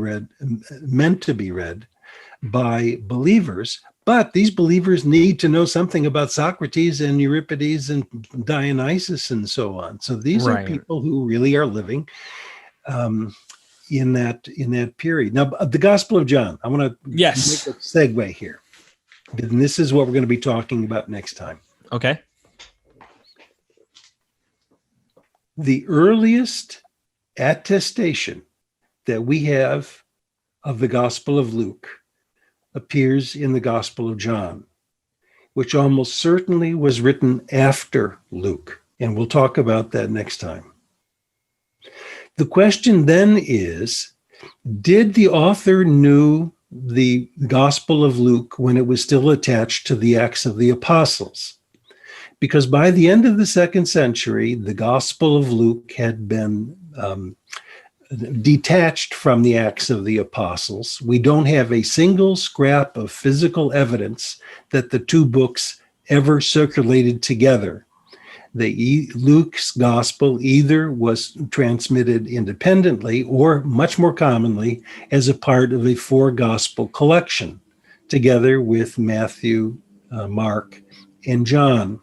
meant to be read by believers. But these believers need to know something about Socrates and Euripides and Dionysus and so on. So these are people who really are living in that period. Now, the Gospel of John, I want to make a segue here. And this is what we're going to be talking about next time. Okay. The earliest attestation that we have of the Gospel of Luke appears in the Gospel of John, which almost certainly was written after Luke. And we'll talk about that next time. The question then is, did the author knew the Gospel of Luke when it was still attached to the Acts of the Apostles? Because by the end of the 2nd century, the Gospel of Luke had been detached from the Acts of the Apostles. We don't have a single scrap of physical evidence that the two books ever circulated together. Luke's Gospel either was transmitted independently or, much more commonly, as a part of a 4-gospel collection, together with Matthew, Mark, and John.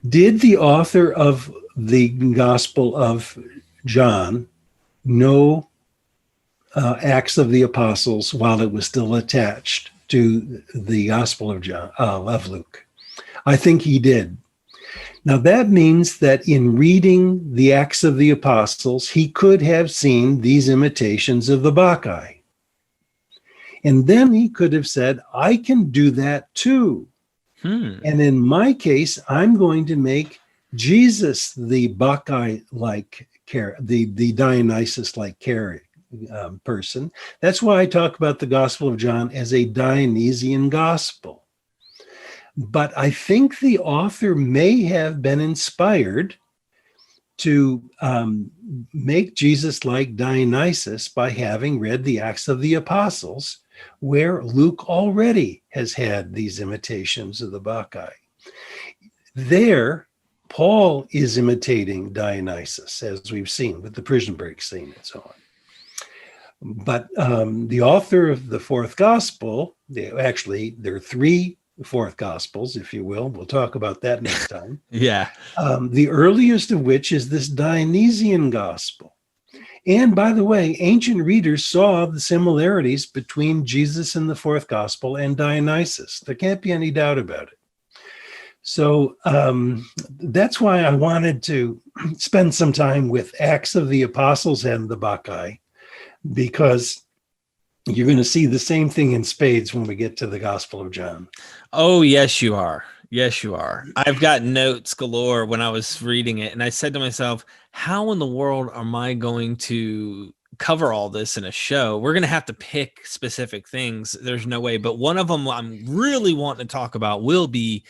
Did the author of the Gospel of John know Acts of the Apostles while it was still attached to the Gospel of of Luke? I think he did. Now that means that in reading the Acts of the Apostles, he could have seen these imitations of the Bacchae. And then he could have said, I can do that too. And in my case, I'm going to make Jesus the Bacchae-like the Dionysus-like person. That's why I talk about the Gospel of John as a Dionysian gospel. But I think the author may have been inspired to make Jesus like Dionysus by having read the Acts of the Apostles, where Luke already has had these imitations of the Bacchae. There, Paul is imitating Dionysus, as we've seen with the prison break scene and so on. But the author of the 4th Gospel, actually, there are 3 4th Gospels, if you will. We'll talk about that next time. The earliest of which is this Dionysian Gospel. And by the way, ancient readers saw the similarities between Jesus in the 4th Gospel and Dionysus. There can't be any doubt about it. So that's why I wanted to spend some time with Acts of the Apostles and the Bacchae, because you're going to see the same thing in spades when we get to the Gospel of John. Oh, yes, you are. Yes, you are. I've got notes galore when I was reading it, and I said to myself, how in the world am I going to cover all this in a show? We're going to have to pick specific things. There's no way. But one of them I'm really wanting to talk about will be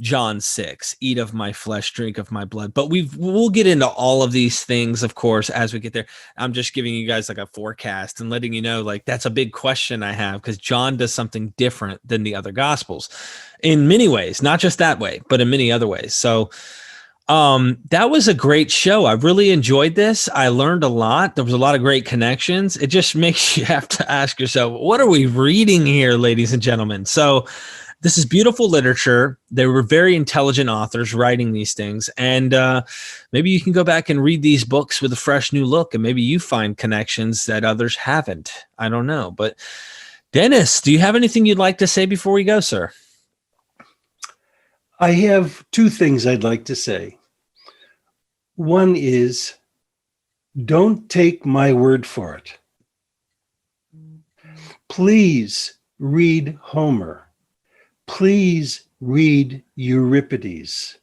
John 6, eat of my flesh, drink of my blood. But we'll get into all of these things, of course, as we get there. I'm just giving you guys like a forecast and letting you know, like, that's a big question I have, because John does something different than the other gospels in many ways, not just that way, but in many other ways. So that was a great show. I really enjoyed this. I learned a lot. There was a lot of great connections. It just makes you have to ask yourself, what are we reading here, ladies and gentlemen? So this is beautiful literature. They were very intelligent authors writing these things. And maybe you can go back and read these books with a fresh new look, and maybe you find connections that others haven't. I don't know. But Dennis, do you have anything you'd like to say before we go, sir? I have two things I'd like to say. One is, don't take my word for it. Please read Homer. Please read Euripides,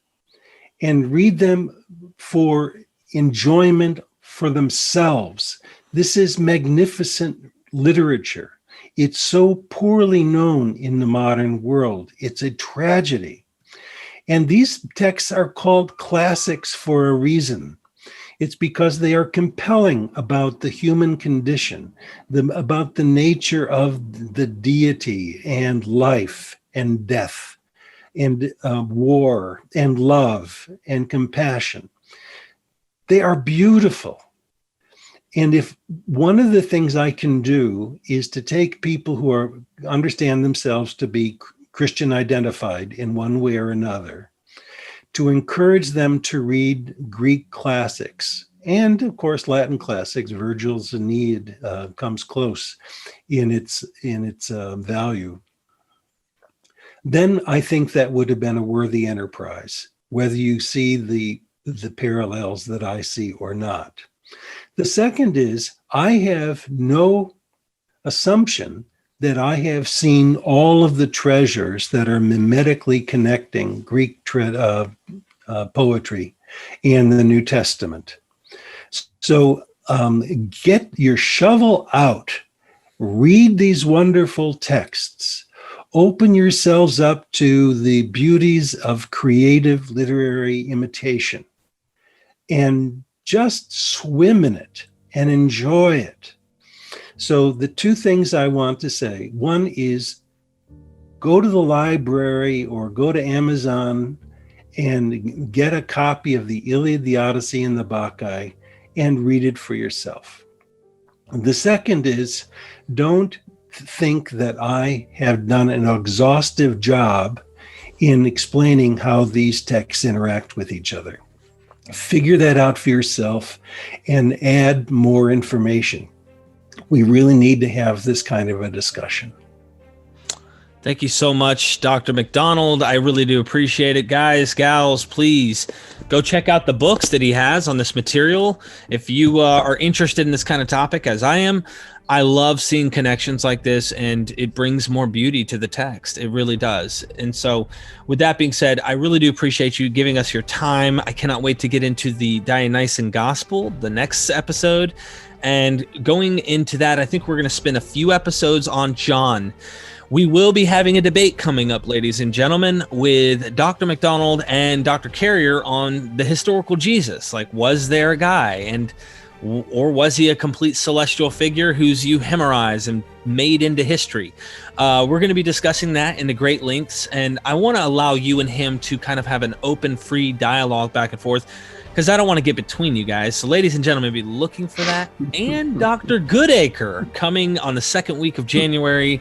and read them for enjoyment for themselves. This is magnificent literature. It's so poorly known in the modern world. It's a tragedy. And these texts are called classics for a reason. It's because they are compelling about the human condition, about the nature of the deity and life and death and war and love and compassion. They are beautiful. And if one of the things I can do is to take people who understand themselves to be Christian identified in one way or another, to encourage them to read Greek classics and, of course, Latin classics. Virgil's Aeneid comes close in its value. Then I think that would have been a worthy enterprise, whether you see the parallels that I see or not. The second is, I have no assumption that I have seen all of the treasures that are mimetically connecting Greek poetry in the New Testament. So get your shovel out, read these wonderful texts, open yourselves up to the beauties of creative literary imitation, and just swim in it and enjoy it. So the two things I want to say, one is, go to the library or go to Amazon and get a copy of the Iliad, the Odyssey, and the Bacchae and read it for yourself. The second is, don't think that I have done an exhaustive job in explaining how these texts interact with each other. Figure that out for yourself and add more information. We really need to have this kind of a discussion. Thank you so much, Dr. MacDonald. I really do appreciate it. Guys, gals, please go check out the books that he has on this material. If you are interested in this kind of topic, as I am, I love seeing connections like this, and it brings more beauty to the text. It really does. And so with that being said, I really do appreciate you giving us your time. I cannot wait to get into the Dionysian Gospel, the next episode. And going into that, I think we're going to spend a few episodes on John. We will be having a debate coming up, ladies and gentlemen, with Dr. MacDonald and Dr. Carrier on the historical Jesus. Like, was there a guy, or was he a complete celestial figure who's euhemerized and made into history? We're going to be discussing that into great lengths, and I want to allow you and him to kind of have an open, free dialogue back and forth, because I don't want to get between you guys. So ladies and gentlemen, be looking for that. And Dr. Goodacre coming on the second week of January.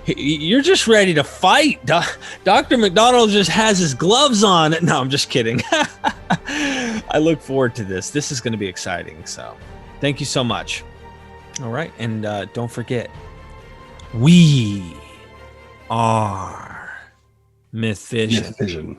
You're just ready to fight. Dr. MacDonald just has his gloves on. No, I'm just kidding. I look forward to this. This is going to be exciting. So thank you so much. All right. And don't forget, we are MythVision.